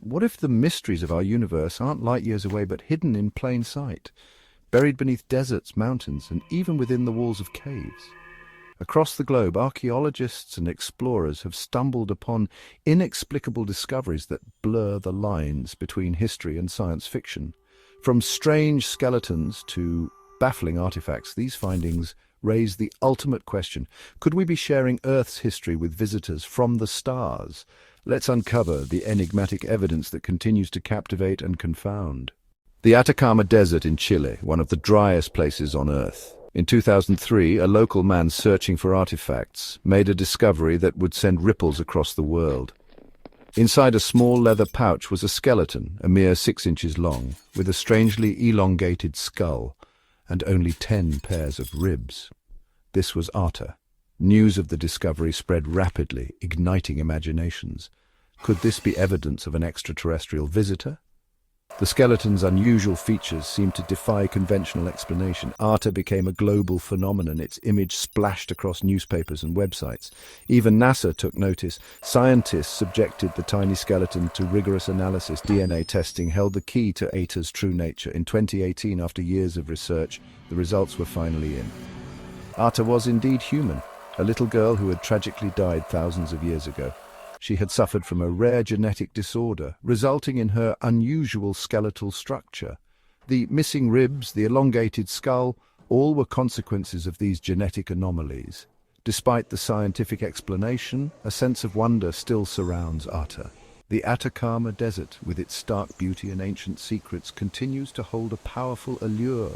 What if the mysteries of our universe aren't light years away but hidden in plain sight, buried beneath deserts, mountains, and even within the walls of caves? Across the globe, archaeologists and explorers have stumbled upon inexplicable discoveries that blur the lines between history and science fiction. From strange skeletons to baffling artifacts, these findings raise the ultimate question: could we be sharing Earth's history with visitors from the stars? Let's uncover the enigmatic evidence that continues to captivate and confound. The Atacama Desert in Chile, one of the driest places on Earth. In 2003, a local man searching for artifacts made a discovery that would send ripples across the world. Inside a small leather pouch was a skeleton, a mere 6 inches long, with a strangely elongated skull and only 10 pairs of ribs. This was Arta. News of the discovery spread rapidly, igniting imaginations. Could this be evidence of an extraterrestrial visitor? The skeleton's unusual features seemed to defy conventional explanation. Arta became a global phenomenon, its image splashed across newspapers and websites. Even NASA took notice. Scientists subjected the tiny skeleton to rigorous analysis. DNA testing held the key to Arta's true nature. In 2018, after years of research, the results were finally in. Arta was indeed human, a little girl who had tragically died thousands of years ago. She had suffered from a rare genetic disorder, resulting in her unusual skeletal structure. The missing ribs, the elongated skull, all were consequences of these genetic anomalies. Despite the scientific explanation, a sense of wonder still surrounds Arta. The Atacama Desert, with its stark beauty and ancient secrets, continues to hold a powerful allure.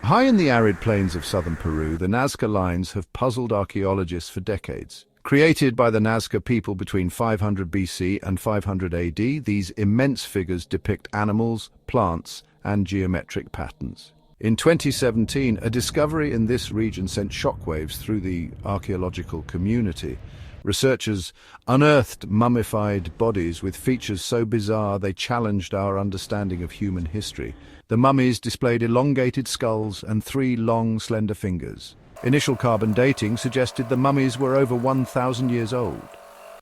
High in the arid plains of southern Peru, the Nazca Lines have puzzled archaeologists for decades. Created by the Nazca people between 500 BC and 500 AD, these immense figures depict animals, plants, and geometric patterns. In 2017, a discovery in this region sent shockwaves through the archaeological community. Researchers unearthed mummified bodies with features so bizarre they challenged our understanding of human history. The mummies displayed elongated skulls and 3 long, slender fingers. Initial carbon dating suggested the mummies were over 1,000 years old.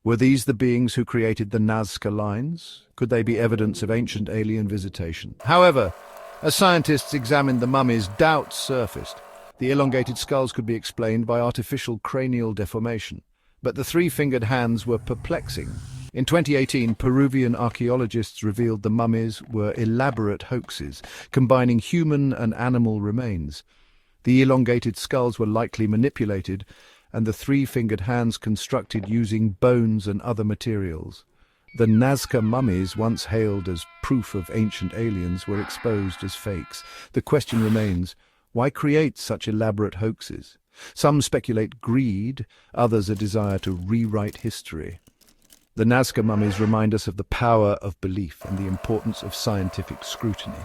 Were these the beings who created the Nazca Lines? Could they be evidence of ancient alien visitation? However, as scientists examined the mummies, doubts surfaced. The elongated skulls could be explained by artificial cranial deformation, but the 3-fingered hands were perplexing. In 2018, Peruvian archaeologists revealed the mummies were elaborate hoaxes, combining human and animal remains. The elongated skulls were likely manipulated, and the 3-fingered hands constructed using bones and other materials. The Nazca mummies, once hailed as proof of ancient aliens, were exposed as fakes. The question remains, why create such elaborate hoaxes? Some speculate greed, others a desire to rewrite history. The Nazca mummies remind us of the power of belief and the importance of scientific scrutiny.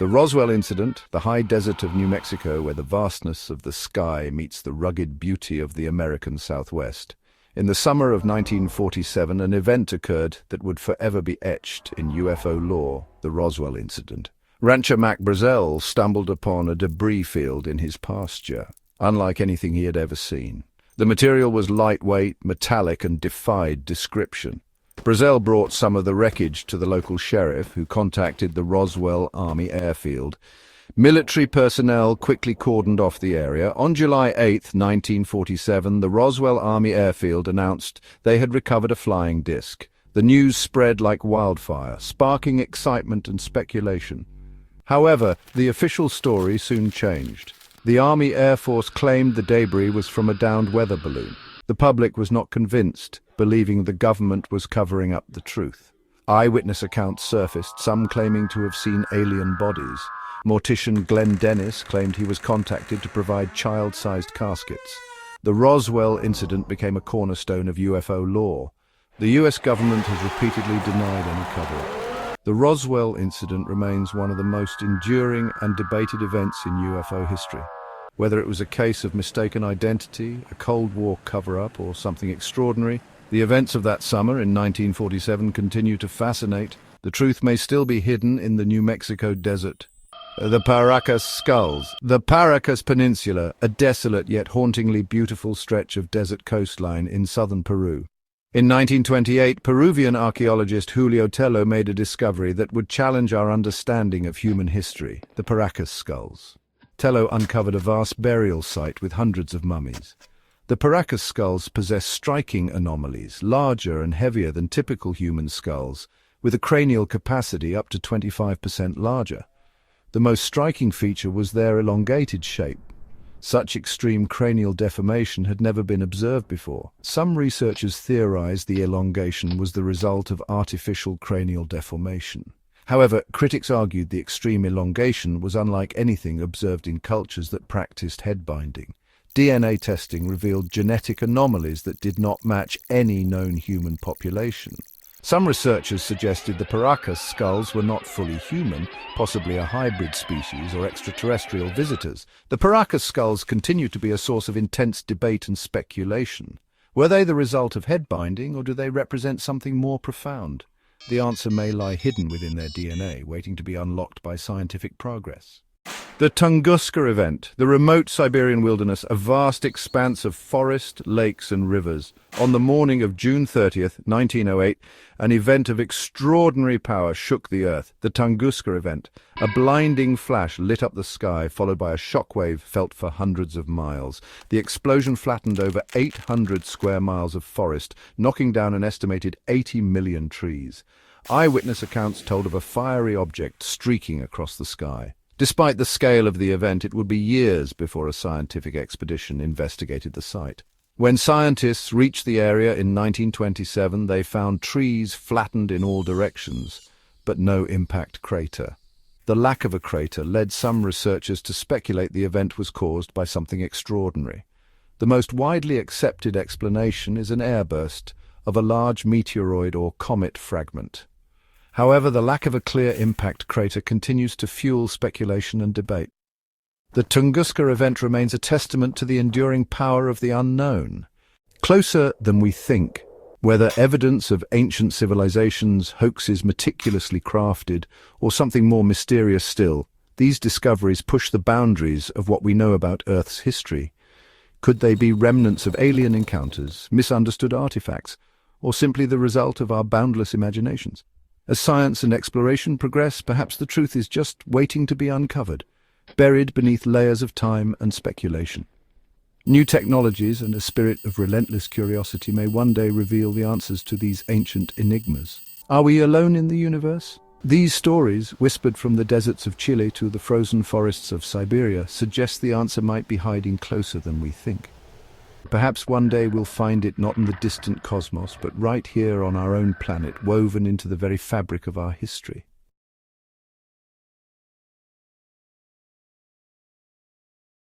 The Roswell incident, the high desert of New Mexico, where the vastness of the sky meets the rugged beauty of the American Southwest. In the summer of 1947, an event occurred that would forever be etched in UFO lore, the Roswell incident. Rancher Mac Brazel stumbled upon a debris field in his pasture, unlike anything he had ever seen. The material was lightweight, metallic, and defied description. Brazel brought some of the wreckage to the local sheriff, who contacted the Roswell Army airfield. Military personnel quickly cordoned off the area. On July 8, 1947, the Roswell Army airfield announced they had recovered a flying disc. The news spread like wildfire, sparking excitement and speculation. However, the official story soon changed. The Army Air Force claimed the debris was from a downed weather balloon. The public was not convinced, believing the government was covering up the truth. Eyewitness accounts surfaced, some claiming to have seen alien bodies. Mortician Glenn Dennis claimed he was contacted to provide child-sized caskets. The Roswell incident became a cornerstone of UFO lore. The US government has repeatedly denied any cover-up. The Roswell incident remains one of the most enduring and debated events in UFO history. Whether it was a case of mistaken identity, a Cold War cover-up, or something extraordinary, the events of that summer in 1947 continue to fascinate. The truth may still be hidden in the New Mexico desert. The Paracas Skulls. The Paracas Peninsula, a desolate yet hauntingly beautiful stretch of desert coastline in southern Peru. In 1928, Peruvian archaeologist Julio Tello made a discovery that would challenge our understanding of human history: the Paracas skulls. Tello uncovered a vast burial site with hundreds of mummies. The Paracas skulls possess striking anomalies, larger and heavier than typical human skulls, with a cranial capacity up to 25% larger. The most striking feature was their elongated shape. Such extreme cranial deformation had never been observed before. Some researchers theorized the elongation was the result of artificial cranial deformation. However, critics argued the extreme elongation was unlike anything observed in cultures that practiced head binding. DNA testing revealed genetic anomalies that did not match any known human population. Some researchers suggested the Paracas skulls were not fully human, possibly a hybrid species or extraterrestrial visitors. The Paracas skulls continue to be a source of intense debate and speculation. Were they the result of head binding, or do they represent something more profound? The answer may lie hidden within their DNA, waiting to be unlocked by scientific progress. The Tunguska event, the remote Siberian wilderness, a vast expanse of forest, lakes and rivers. On the morning of June 30th, 1908, an event of extraordinary power shook the earth. The Tunguska event. A blinding flash lit up the sky, followed by a shockwave felt for hundreds of miles. The explosion flattened over 800 square miles of forest, knocking down an estimated 80 million trees. Eyewitness accounts told of a fiery object streaking across the sky. Despite the scale of the event, it would be years before a scientific expedition investigated the site. When scientists reached the area in 1927, they found trees flattened in all directions, but no impact crater. The lack of a crater led some researchers to speculate the event was caused by something extraordinary. The most widely accepted explanation is an airburst of a large meteoroid or comet fragment. However, the lack of a clear impact crater continues to fuel speculation and debate. The Tunguska event remains a testament to the enduring power of the unknown. Closer than we think, whether evidence of ancient civilizations, hoaxes meticulously crafted, or something more mysterious still, these discoveries push the boundaries of what we know about Earth's history. Could they be remnants of alien encounters, misunderstood artifacts, or simply the result of our boundless imaginations? As science and exploration progress, perhaps the truth is just waiting to be uncovered, buried beneath layers of time and speculation. New technologies and a spirit of relentless curiosity may one day reveal the answers to these ancient enigmas. Are we alone in the universe? These stories, whispered from the deserts of Chile to the frozen forests of Siberia, suggest the answer might be hiding closer than we think. Perhaps one day we'll find it not in the distant cosmos, but right here on our own planet, woven into the very fabric of our history.